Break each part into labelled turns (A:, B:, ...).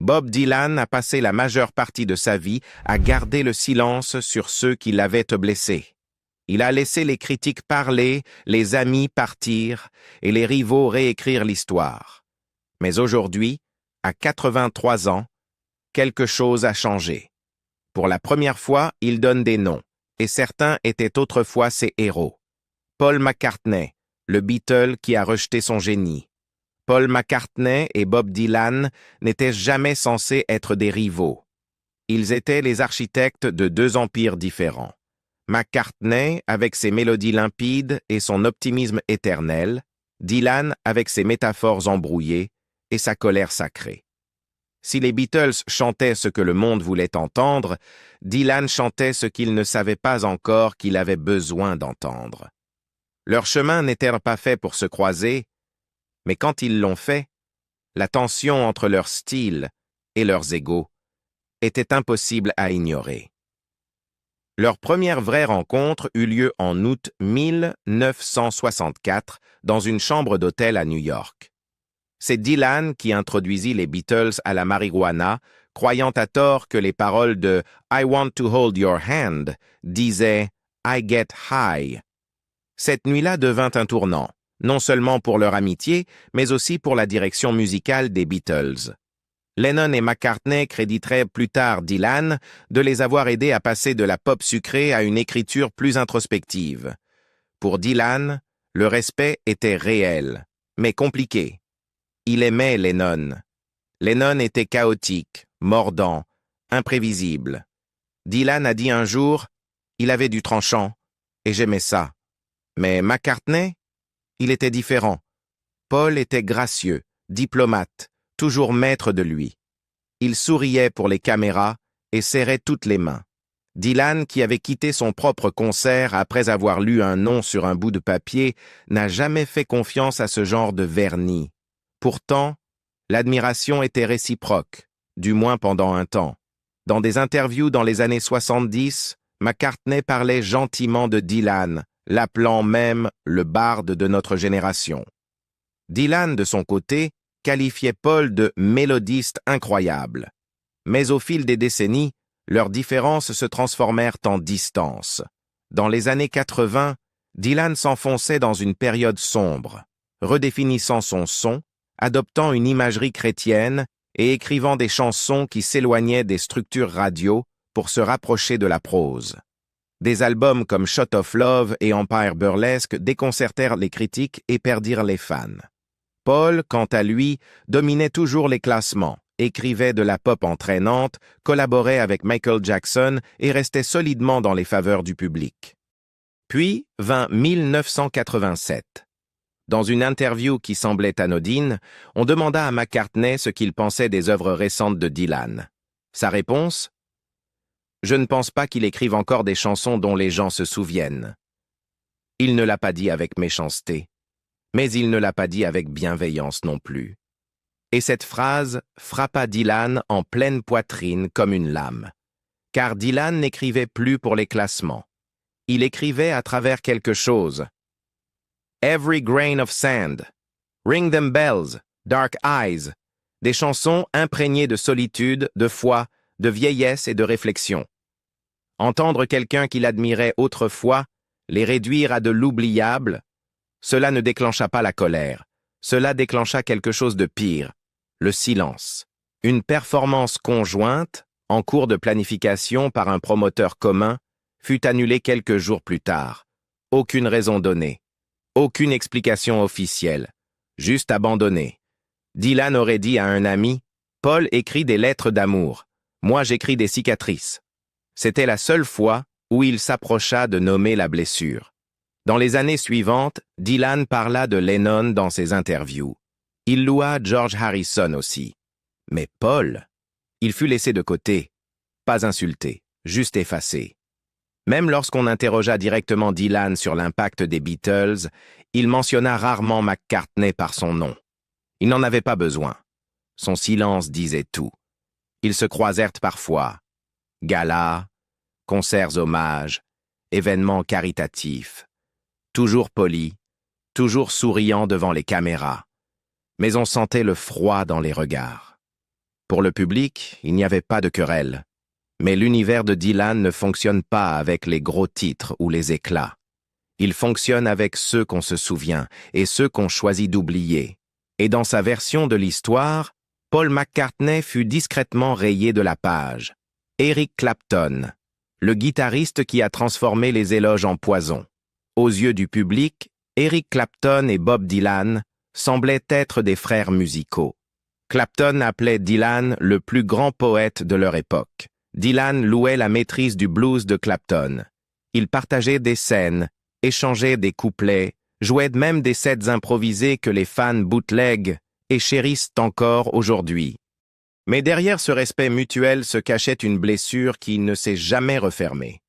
A: Bob Dylan a passé la majeure partie de sa vie à garder le silence sur ceux qui l'avaient blessé. Il a laissé les critiques parler, les amis partir et les rivaux réécrire l'histoire. Mais aujourd'hui, à 83 ans, quelque chose a changé. Pour la première fois, il donne des noms, et certains étaient autrefois ses héros. Paul McCartney, le Beatle qui a rejeté son génie. Paul McCartney et Bob Dylan n'étaient jamais censés être des rivaux. Ils étaient les architectes de deux empires différents. McCartney avec ses mélodies limpides et son optimisme éternel, Dylan avec ses métaphores embrouillées et sa colère sacrée. Si les Beatles chantaient ce que le monde voulait entendre, Dylan chantait ce qu'il ne savait pas encore qu'il avait besoin d'entendre. Leurs chemins n'étaient pas faits pour se croiser, mais quand ils l'ont fait, la tension entre leur style et leurs égos était impossible à ignorer. Leur première vraie rencontre eut lieu en août 1964 dans une chambre d'hôtel à New York. C'est Dylan qui introduisit les Beatles à la marijuana, croyant à tort que les paroles de « I want to hold your hand » disaient « I get high ». Cette nuit-là devint un tournant, non seulement pour leur amitié, mais aussi pour la direction musicale des Beatles. Lennon et McCartney créditeraient plus tard Dylan de les avoir aidés à passer de la pop sucrée à une écriture plus introspective. Pour Dylan, le respect était réel, mais compliqué. Il aimait Lennon. Lennon était chaotique, mordant, imprévisible. Dylan a dit un jour, il avait du tranchant, et j'aimais ça. Mais McCartney, il était différent. Paul était gracieux, diplomate, toujours maître de lui. Il souriait pour les caméras et serrait toutes les mains. Dylan, qui avait quitté son propre concert après avoir lu un nom sur un bout de papier, n'a jamais fait confiance à ce genre de vernis. Pourtant, l'admiration était réciproque, du moins pendant un temps. Dans des interviews dans les années 70, McCartney parlait gentiment de Dylan, l'appelant même le barde de notre génération. Dylan, de son côté, qualifiait Paul de mélodiste incroyable. Mais au fil des décennies, leurs différences se transformèrent en distance. Dans les années 80, Dylan s'enfonçait dans une période sombre, redéfinissant son son, adoptant une imagerie chrétienne et écrivant des chansons qui s'éloignaient des structures radio pour se rapprocher de la prose. Des albums comme Shot of Love et Empire Burlesque déconcertèrent les critiques et perdirent les fans. Paul, quant à lui, dominait toujours les classements, écrivait de la pop entraînante, collaborait avec Michael Jackson et restait solidement dans les faveurs du public. Puis vint 1987. Dans une interview qui semblait anodine, on demanda à McCartney ce qu'il pensait des œuvres récentes de Dylan. Sa réponse ? « Je ne pense pas qu'il écrive encore des chansons dont les gens se souviennent. » Il ne l'a pas dit avec méchanceté, mais il ne l'a pas dit avec bienveillance non plus. Et cette phrase frappa Dylan en pleine poitrine comme une lame. Car Dylan n'écrivait plus pour les classements. Il écrivait à travers quelque chose. Every grain of sand, Ring them bells, Dark eyes, des chansons imprégnées de solitude, de foi, de vieillesse et de réflexion. Entendre quelqu'un qu'il admirait autrefois, les réduire à de l'oubliable, cela ne déclencha pas la colère, cela déclencha quelque chose de pire, le silence. Une performance conjointe, en cours de planification par un promoteur commun, fut annulée quelques jours plus tard. Aucune raison donnée, aucune explication officielle, juste abandonnée. Dylan aurait dit à un ami, « Paul écrit des lettres d'amour, moi j'écris des cicatrices. » C'était la seule fois où il s'approcha de nommer la blessure. Dans les années suivantes, Dylan parla de Lennon dans ses interviews. Il loua George Harrison aussi. Mais Paul, il fut laissé de côté, pas insulté, juste effacé. Même lorsqu'on interrogea directement Dylan sur l'impact des Beatles, il mentionna rarement McCartney par son nom. Il n'en avait pas besoin. Son silence disait tout. Ils se croisèrent parfois. Galas, concerts hommages, événements caritatifs. Toujours poli, toujours souriant devant les caméras. Mais on sentait le froid dans les regards. Pour le public, il n'y avait pas de querelle. Mais l'univers de Dylan ne fonctionne pas avec les gros titres ou les éclats. Il fonctionne avec ceux qu'on se souvient et ceux qu'on choisit d'oublier. Et dans sa version de l'histoire, Paul McCartney fut discrètement rayé de la page. Eric Clapton, le guitariste qui a transformé les éloges en poison. Aux yeux du public, Eric Clapton et Bob Dylan semblaient être des frères musicaux. Clapton appelait Dylan le plus grand poète de leur époque. Dylan louait la maîtrise du blues de Clapton. Ils partageaient des scènes, échangeaient des couplets, jouaient même des sets improvisés que les fans bootleg et chérissent encore aujourd'hui. Mais derrière ce respect mutuel se cachait une blessure qui ne s'est jamais refermée.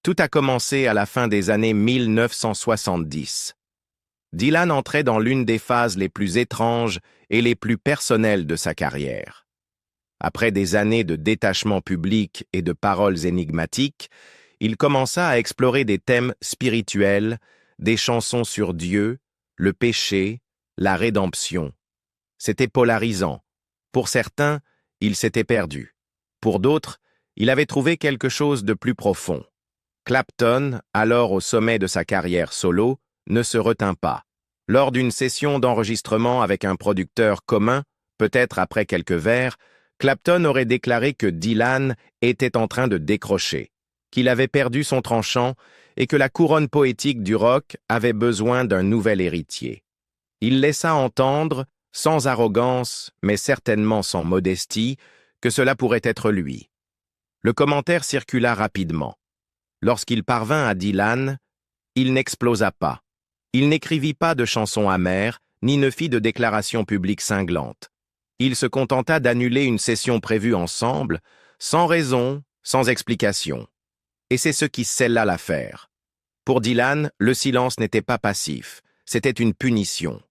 A: Tout a commencé à la fin des années 1970. Dylan entrait dans l'une des phases les plus étranges et les plus personnelles de sa carrière. Après des années de détachement public et de paroles énigmatiques, il commença à explorer des thèmes spirituels, des chansons sur Dieu, le péché, la rédemption. C'était polarisant. Pour certains, il s'était perdu. Pour d'autres, il avait trouvé quelque chose de plus profond. Clapton, alors au sommet de sa carrière solo, ne se retint pas. Lors d'une session d'enregistrement avec un producteur commun, peut-être après quelques vers, Clapton aurait déclaré que Dylan était en train de décrocher, qu'il avait perdu son tranchant et que la couronne poétique du rock avait besoin d'un nouvel héritier. Il laissa entendre, sans arrogance, mais certainement sans modestie, que cela pourrait être lui. Le commentaire circula rapidement. Lorsqu'il parvint à Dylan, il n'explosa pas. Il n'écrivit pas de chansons amères, ni ne fit de déclarations publiques cinglantes. Il se contenta d'annuler une session prévue ensemble, sans raison, sans explication. Et c'est ce qui scella l'affaire. Pour Dylan, le silence n'était pas passif, c'était une punition.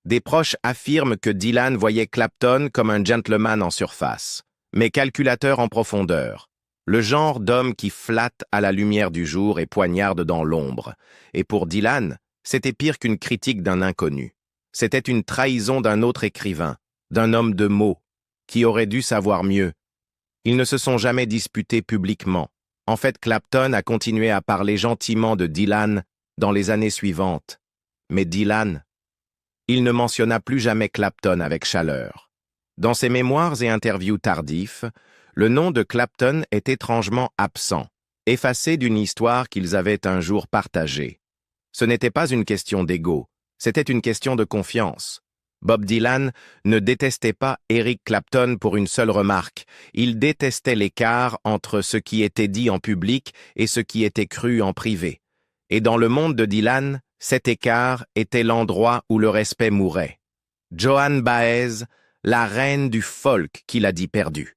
A: Des proches affirment que Dylan voyait Clapton comme un gentleman en surface, mais calculateur en profondeur. Le genre d'homme qui flatte à la lumière du jour et poignarde dans l'ombre. Et pour Dylan, c'était pire qu'une critique d'un inconnu. C'était une trahison d'un autre écrivain, d'un homme de mots, qui aurait dû savoir mieux. Ils ne se sont jamais disputés publiquement. En fait, Clapton a continué à parler gentiment de Dylan dans les années suivantes. Mais Dylan, il ne mentionna plus jamais Clapton avec chaleur. Dans ses mémoires et interviews tardifs, le nom de Clapton est étrangement absent, effacé d'une histoire qu'ils avaient un jour partagée. Ce n'était pas une question d'ego, c'était une question de confiance. Bob Dylan ne détestait pas Eric Clapton pour une seule remarque. Il détestait l'écart entre ce qui était dit en public et ce qui était cru en privé. Et dans le monde de Dylan, cet écart était l'endroit où le respect mourait. Joan Baez, la reine du folk, qu'il a dit perdu.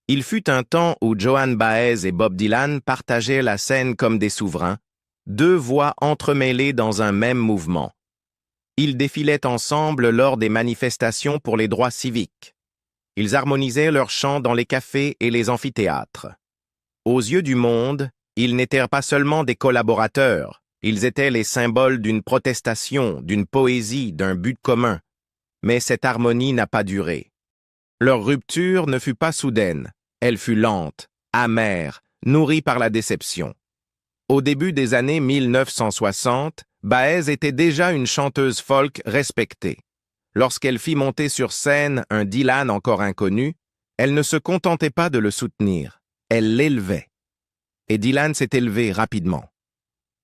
A: Il fut un temps où Joan Baez et Bob Dylan partageaient la scène comme des souverains, deux voix entremêlées dans un même mouvement. Ils défilaient ensemble lors des manifestations pour les droits civiques. Ils harmonisaient leurs chants dans les cafés et les amphithéâtres. Aux yeux du monde, ils n'étaient pas seulement des collaborateurs, ils étaient les symboles d'une protestation, d'une poésie, d'un but commun. Mais cette harmonie n'a pas duré. Leur rupture ne fut pas soudaine, elle fut lente, amère, nourrie par la déception. Au début des années 1960, Baez était déjà une chanteuse folk respectée. Lorsqu'elle fit monter sur scène un Dylan encore inconnu, elle ne se contentait pas de le soutenir, elle l'élevait. Et Dylan s'est élevé rapidement.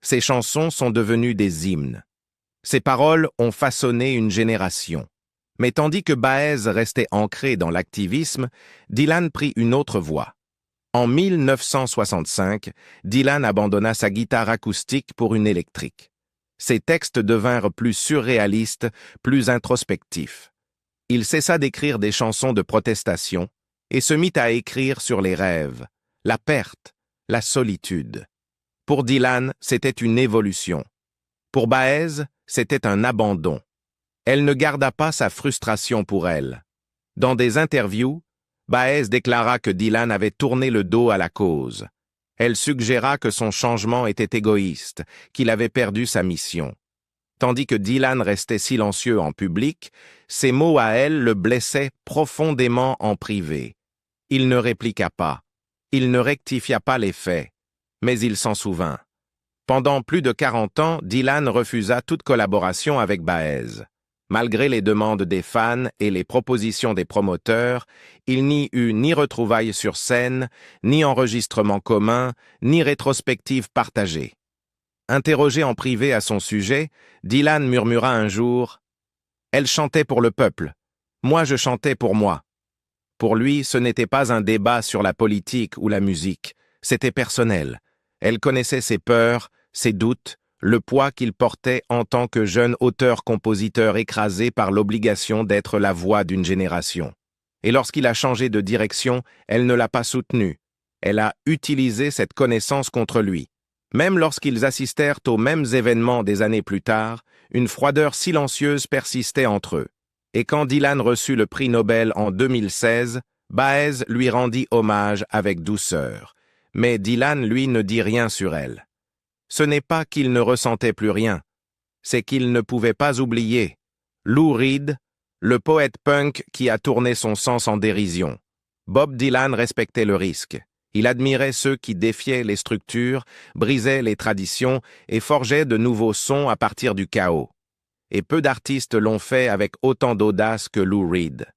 A: Ses chansons sont devenues des hymnes. Ses paroles ont façonné une génération. Mais tandis que Baez restait ancré dans l'activisme, Dylan prit une autre voie. En 1965, Dylan abandonna sa guitare acoustique pour une électrique. Ses textes devinrent plus surréalistes, plus introspectifs. Il cessa d'écrire des chansons de protestation et se mit à écrire sur les rêves, la perte, la solitude. Pour Dylan, c'était une évolution. Pour Baez, c'était un abandon. Elle ne garda pas sa frustration pour elle. Dans des interviews, Baez déclara que Dylan avait tourné le dos à la cause. Elle suggéra que son changement était égoïste, qu'il avait perdu sa mission. Tandis que Dylan restait silencieux en public, ses mots à elle le blessaient profondément en privé. Il ne répliqua pas. Il ne rectifia pas les faits. Mais il s'en souvint. Pendant plus de 40 ans, Dylan refusa toute collaboration avec Baez. Malgré les demandes des fans et les propositions des promoteurs, il n'y eut ni retrouvailles sur scène, ni enregistrement commun, ni rétrospective partagée. Interrogé en privé à son sujet, Dylan murmura un jour « Elle chantait pour le peuple. Moi, je chantais pour moi. » Pour lui, ce n'était pas un débat sur la politique ou la musique, c'était personnel. Elle connaissait ses peurs, ses doutes, le poids qu'il portait en tant que jeune auteur-compositeur écrasé par l'obligation d'être la voix d'une génération. Et lorsqu'il a changé de direction, elle ne l'a pas soutenu. Elle a utilisé cette connaissance contre lui. Même lorsqu'ils assistèrent aux mêmes événements des années plus tard, une froideur silencieuse persistait entre eux. Et quand Dylan reçut le prix Nobel en 2016, Baez lui rendit hommage avec douceur. Mais Dylan, lui, ne dit rien sur elle. Ce n'est pas qu'il ne ressentait plus rien, c'est qu'il ne pouvait pas oublier Lou Reed, le poète punk qui a tourné son sens en dérision. Bob Dylan respectait le risque. Il admirait ceux qui défiaient les structures, brisaient les traditions et forgeaient de nouveaux sons à partir du chaos. Et peu d'artistes l'ont fait avec autant d'audace que Lou Reed.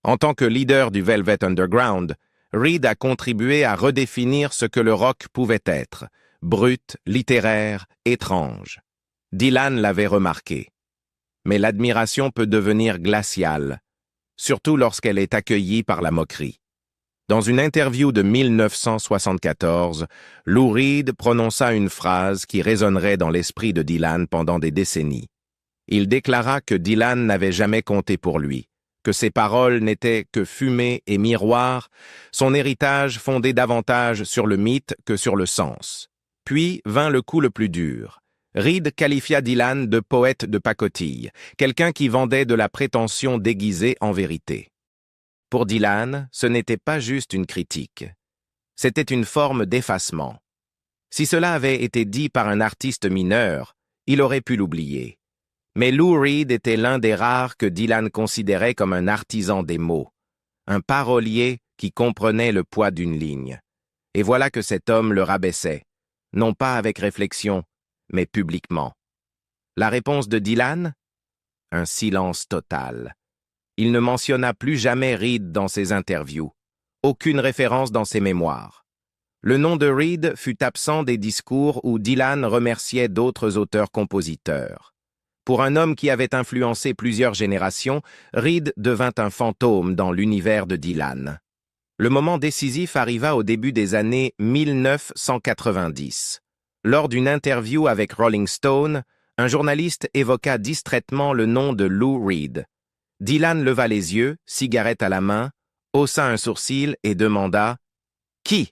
A: En tant que leader du Velvet Underground, Reed a contribué à redéfinir ce que le rock pouvait être, brut, littéraire, étrange. Dylan l'avait remarqué. Mais l'admiration peut devenir glaciale, surtout lorsqu'elle est accueillie par la moquerie. Dans une interview de 1974, Lou Reed prononça une phrase qui résonnerait dans l'esprit de Dylan pendant des décennies. Il déclara que Dylan n'avait jamais compté pour lui, que ses paroles n'étaient que fumée et miroir, son héritage fondé davantage sur le mythe que sur le sens. Puis vint le coup le plus dur. Reed qualifia Dylan de poète de pacotille, quelqu'un qui vendait de la prétention déguisée en vérité. Pour Dylan, ce n'était pas juste une critique. C'était une forme d'effacement. Si cela avait été dit par un artiste mineur, il aurait pu l'oublier. Mais Lou Reed était l'un des rares que Dylan considérait comme un artisan des mots, un parolier qui comprenait le poids d'une ligne. Et voilà que cet homme le rabaissait, non pas avec réflexion, mais publiquement. La réponse de Dylan? Un silence total. Il ne mentionna plus jamais Reed dans ses interviews, aucune référence dans ses mémoires. Le nom de Reed fut absent des discours où Dylan remerciait d'autres auteurs-compositeurs. Pour un homme qui avait influencé plusieurs générations, Reed devint un fantôme dans l'univers de Dylan. Le moment décisif arriva au début des années 1990. Lors d'une interview avec Rolling Stone, un journaliste évoqua distraitement le nom de Lou Reed. Dylan leva les yeux, cigarette à la main, haussa un sourcil et demanda « Qui ?»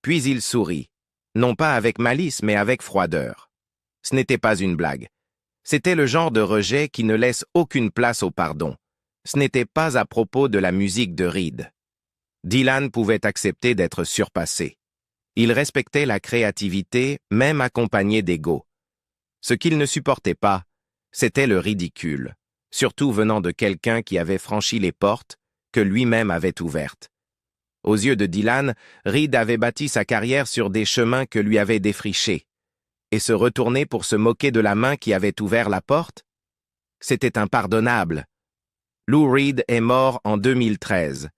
A: Puis il sourit, non pas avec malice mais avec froideur. Ce n'était pas une blague. C'était le genre de rejet qui ne laisse aucune place au pardon. Ce n'était pas à propos de la musique de Reed. Dylan pouvait accepter d'être surpassé. Il respectait la créativité, même accompagnée d'ego. Ce qu'il ne supportait pas, c'était le ridicule, surtout venant de quelqu'un qui avait franchi les portes que lui-même avait ouvertes. Aux yeux de Dylan, Reed avait bâti sa carrière sur des chemins que lui avait défrichés. Et se retourner pour se moquer de la main qui avait ouvert la porte? C'était impardonnable. Lou Reed est mort en 2013.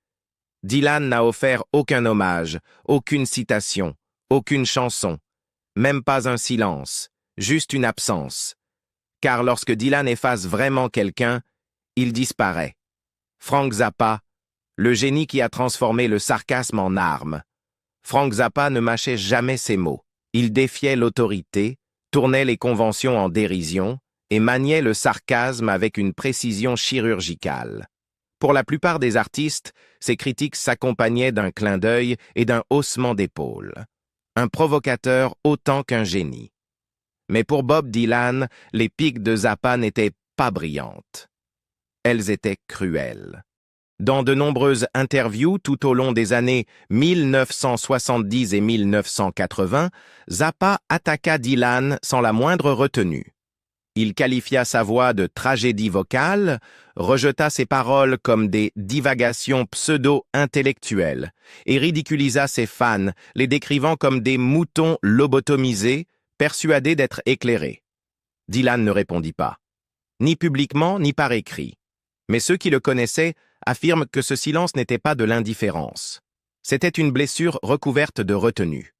A: Dylan n'a offert aucun hommage, aucune citation, aucune chanson, même pas un silence, juste une absence. Car lorsque Dylan efface vraiment quelqu'un, il disparaît. Frank Zappa, le génie qui a transformé le sarcasme en arme. Frank Zappa ne mâchait jamais ses mots. Il défiait l'autorité, tournait les conventions en dérision et maniait le sarcasme avec une précision chirurgicale. Pour la plupart des artistes, ces critiques s'accompagnaient d'un clin d'œil et d'un haussement d'épaule. Un provocateur autant qu'un génie. Mais pour Bob Dylan, les piques de Zappa n'étaient pas brillantes. Elles étaient cruelles. Dans de nombreuses interviews tout au long des années 1970 et 1980, Zappa attaqua Dylan sans la moindre retenue. Il qualifia sa voix de tragédie vocale, rejeta ses paroles comme des divagations pseudo-intellectuelles et ridiculisa ses fans, les décrivant comme des moutons lobotomisés, persuadés d'être éclairés. Dylan ne répondit pas, ni publiquement ni par écrit. Mais ceux qui le connaissaient affirment que ce silence n'était pas de l'indifférence. C'était une blessure recouverte de retenue.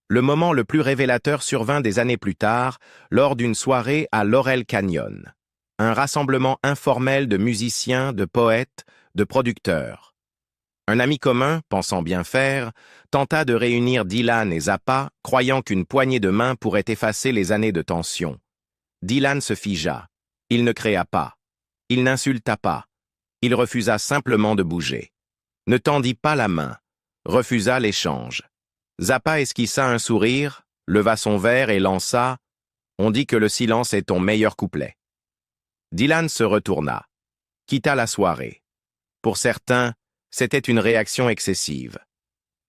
A: Le moment le plus révélateur survint des années plus tard, lors d'une soirée à Laurel Canyon. Un rassemblement informel de musiciens, de poètes, de producteurs. Un ami commun, pensant bien faire, tenta de réunir Dylan et Zappa, croyant qu'une poignée de main pourrait effacer les années de tension. Dylan se figea. Il ne créa pas. Il n'insulta pas. Il refusa simplement de bouger. Ne tendit pas la main. Refusa l'échange. Zappa esquissa un sourire, leva son verre et lança « On dit que le silence est ton meilleur couplet ». Dylan se retourna, quitta la soirée. Pour certains, c'était une réaction excessive.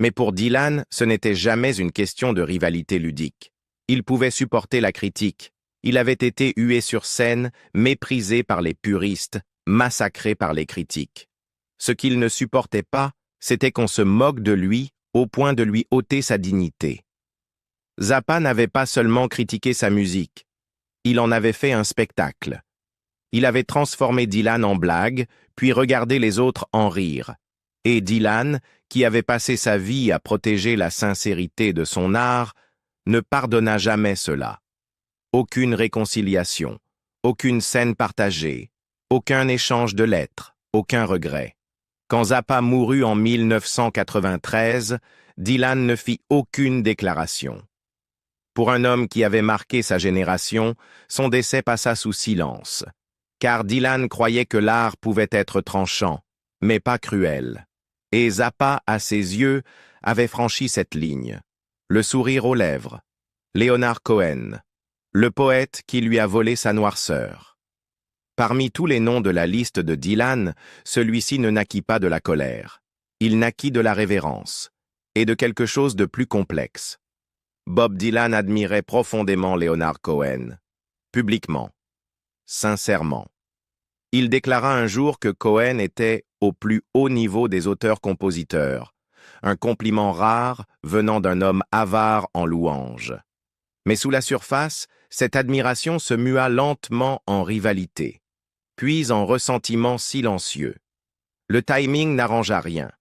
A: Mais pour Dylan, ce n'était jamais une question de rivalité ludique. Il pouvait supporter la critique. Il avait été hué sur scène, méprisé par les puristes, massacré par les critiques. Ce qu'il ne supportait pas, c'était qu'on se moque de lui au point de lui ôter sa dignité. Zappa n'avait pas seulement critiqué sa musique, il en avait fait un spectacle. Il avait transformé Dylan en blague, puis regardé les autres en rire. Et Dylan, qui avait passé sa vie à protéger la sincérité de son art, ne pardonna jamais cela. Aucune réconciliation, aucune scène partagée, aucun échange de lettres, aucun regret. Quand Zappa mourut en 1993, Dylan ne fit aucune déclaration. Pour un homme qui avait marqué sa génération, son décès passa sous silence, car Dylan croyait que l'art pouvait être tranchant, mais pas cruel. Et Zappa, à ses yeux, avait franchi cette ligne. Le sourire aux lèvres. Leonard Cohen, le poète qui lui a volé sa noirceur. Parmi tous les noms de la liste de Dylan, celui-ci ne naquit pas de la colère. Il naquit de la révérence, et de quelque chose de plus complexe. Bob Dylan admirait profondément Leonard Cohen, publiquement, sincèrement. Il déclara un jour que Cohen était au plus haut niveau des auteurs-compositeurs, un compliment rare venant d'un homme avare en louanges. Mais sous la surface, cette admiration se mua lentement en rivalité, puis en ressentiment silencieux. Le timing n'arrangea rien.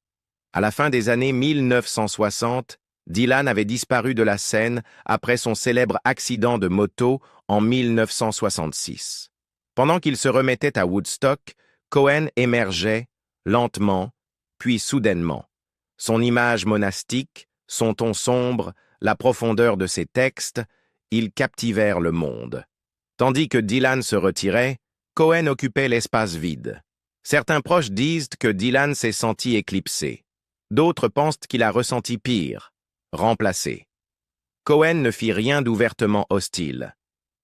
A: À la fin des années 1960, Dylan avait disparu de la scène après son célèbre accident de moto en 1966. Pendant qu'il se remettait à Woodstock, Cohen émergeait, lentement, puis soudainement. Son image monastique, son ton sombre, la profondeur de ses textes, ils captivèrent le monde. Tandis que Dylan se retirait, Cohen occupait l'espace vide. Certains proches disent que Dylan s'est senti éclipsé. D'autres pensent qu'il a ressenti pire, remplacé. Cohen ne fit rien d'ouvertement hostile.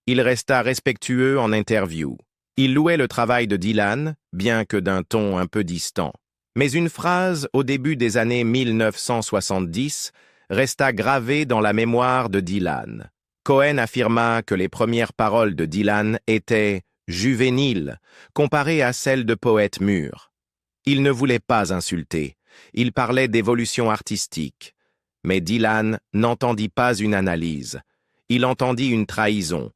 A: Il resta respectueux en interview. Il louait le travail de Dylan, bien que d'un ton un peu distant. Mais une phrase au début des années 1970 resta gravée dans la mémoire de Dylan. Cohen affirma que les premières paroles de Dylan étaient juvéniles, comparées à celles de poètes mûrs. Il ne voulait pas insulter, il parlait d'évolution artistique. Mais Dylan n'entendit pas une analyse, il entendit une trahison.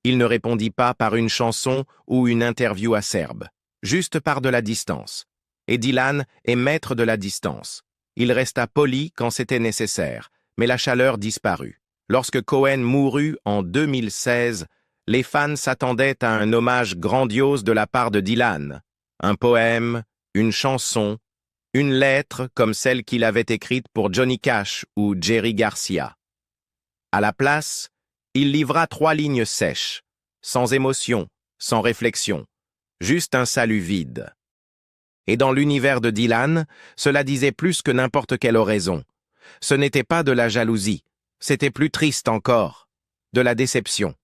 A: Il ne répondit pas par une chanson ou une interview acerbe, juste par de la distance. Et Dylan est maître de la distance. Il resta poli quand c'était nécessaire, mais la chaleur disparut. Lorsque Cohen mourut en 2016, les fans s'attendaient à un hommage grandiose de la part de Dylan. Un poème, une chanson, une lettre comme celle qu'il avait écrite pour Johnny Cash ou Jerry Garcia. À la place, il livra 3 lignes sèches, sans émotion, sans réflexion, juste un salut vide. Et dans l'univers de Dylan, cela disait plus que n'importe quelle oraison. Ce n'était pas de la jalousie, c'était plus triste encore, de la déception.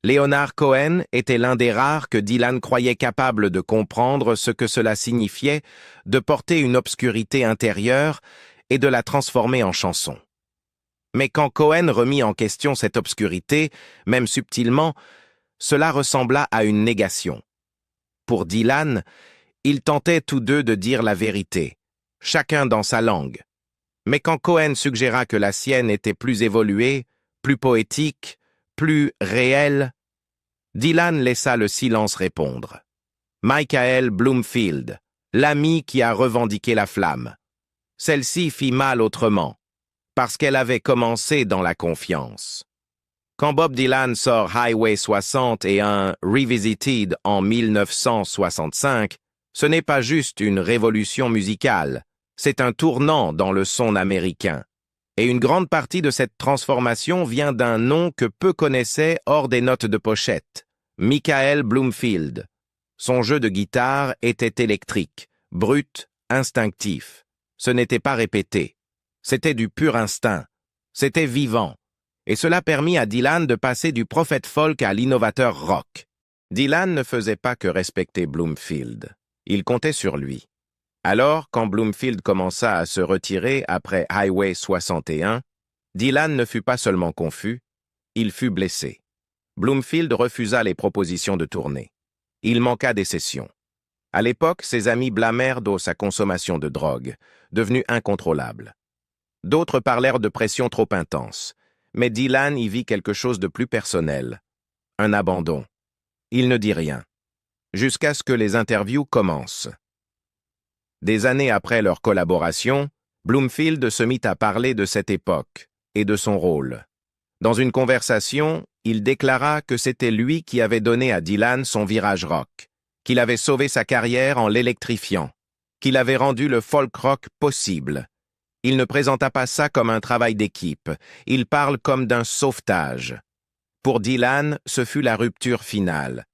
A: Leonard Cohen était l'un des rares que Dylan croyait capable de comprendre ce que cela signifiait de porter une obscurité intérieure et de la transformer en chanson. Mais quand Cohen remit en question cette obscurité, même subtilement, cela ressembla à une négation. Pour Dylan, ils tentaient tous deux de dire la vérité, chacun dans sa langue. Mais quand Cohen suggéra que la sienne était plus évoluée, plus poétique, plus réelle, Dylan laissa le silence répondre. Michael Bloomfield, l'ami qui a revendiqué la flamme. Celle-ci fit mal autrement, parce qu'elle avait commencé dans la confiance. Quand Bob Dylan sort Highway 60 et un Revisited en 1965, ce n'est pas juste une révolution musicale, c'est un tournant dans le son américain. Et une grande partie de cette transformation vient d'un nom que peu connaissaient hors des notes de pochette, Michael Bloomfield. Son jeu de guitare était électrique, brut, instinctif. Ce n'était pas répété. C'était du pur instinct. C'était vivant. Et cela permit à Dylan de passer du prophète folk à l'innovateur rock. Dylan ne faisait pas que respecter Bloomfield. Il comptait sur lui. Alors, quand Bloomfield commença à se retirer après Highway 61, Dylan ne fut pas seulement confus, il fut blessé. Bloomfield refusa les propositions de tournée. Il manqua des sessions. À l'époque, ses amis blâmèrent de sa consommation de drogue, devenue incontrôlable. D'autres parlèrent de pression trop intense, mais Dylan y vit quelque chose de plus personnel. Un abandon. Il ne dit rien. Jusqu'à ce que les interviews commencent. Des années après leur collaboration, Bloomfield se mit à parler de cette époque et de son rôle. Dans une conversation, il déclara que c'était lui qui avait donné à Dylan son virage rock, qu'il avait sauvé sa carrière en l'électrifiant, qu'il avait rendu le folk rock possible. Il ne présenta pas ça comme un travail d'équipe, il parle comme d'un sauvetage. Pour Dylan, ce fut la rupture finale.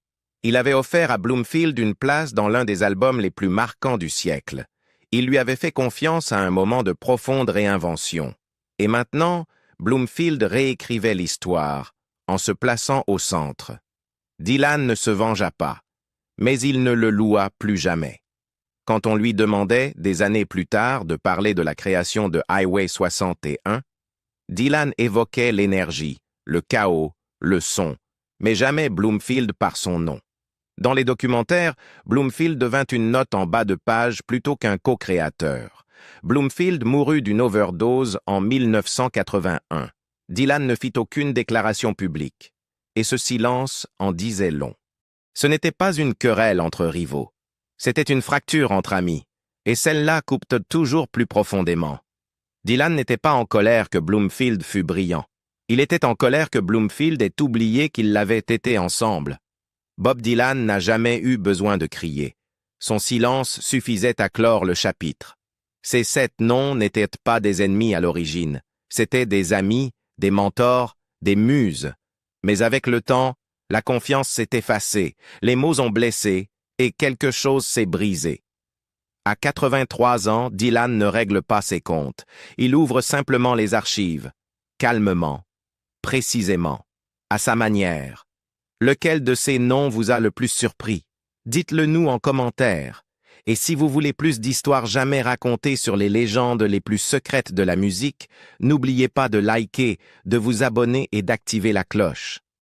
A: Il avait offert à Bloomfield une place dans l'un des albums les plus marquants du siècle. Il lui avait fait confiance à un moment de profonde réinvention. Et maintenant, Bloomfield réécrivait l'histoire, en se plaçant au centre. Dylan ne se vengea pas, mais il ne le loua plus jamais. Quand on lui demandait, des années plus tard, de parler de la création de Highway 61, Dylan évoquait l'énergie, le chaos, le son, mais jamais Bloomfield par son nom. Dans les documentaires, Bloomfield devint une note en bas de page plutôt qu'un co-créateur. Bloomfield mourut d'une overdose en 1981. Dylan ne fit aucune déclaration publique. Et ce silence en disait long. Ce n'était pas une querelle entre rivaux. C'était une fracture entre amis. Et celle-là coupe toujours plus profondément. Dylan n'était pas en colère que Bloomfield fût brillant. Il était en colère que Bloomfield ait oublié qu'ils l'avaient été ensemble. Bob Dylan n'a jamais eu besoin de crier. Son silence suffisait à clore le chapitre. Ces 7 noms n'étaient pas des ennemis à l'origine. C'étaient des amis, des mentors, des muses. Mais avec le temps, la confiance s'est effacée, les mots ont blessé et quelque chose s'est brisé. À 83 ans, Dylan ne règle pas ses comptes. Il ouvre simplement les archives, calmement, précisément, à sa manière. Lequel de ces noms vous a le plus surpris? Dites-le nous en commentaire. Et si vous voulez plus d'histoires jamais racontées sur les légendes les plus secrètes de la musique, n'oubliez pas de liker, de vous abonner et d'activer la cloche.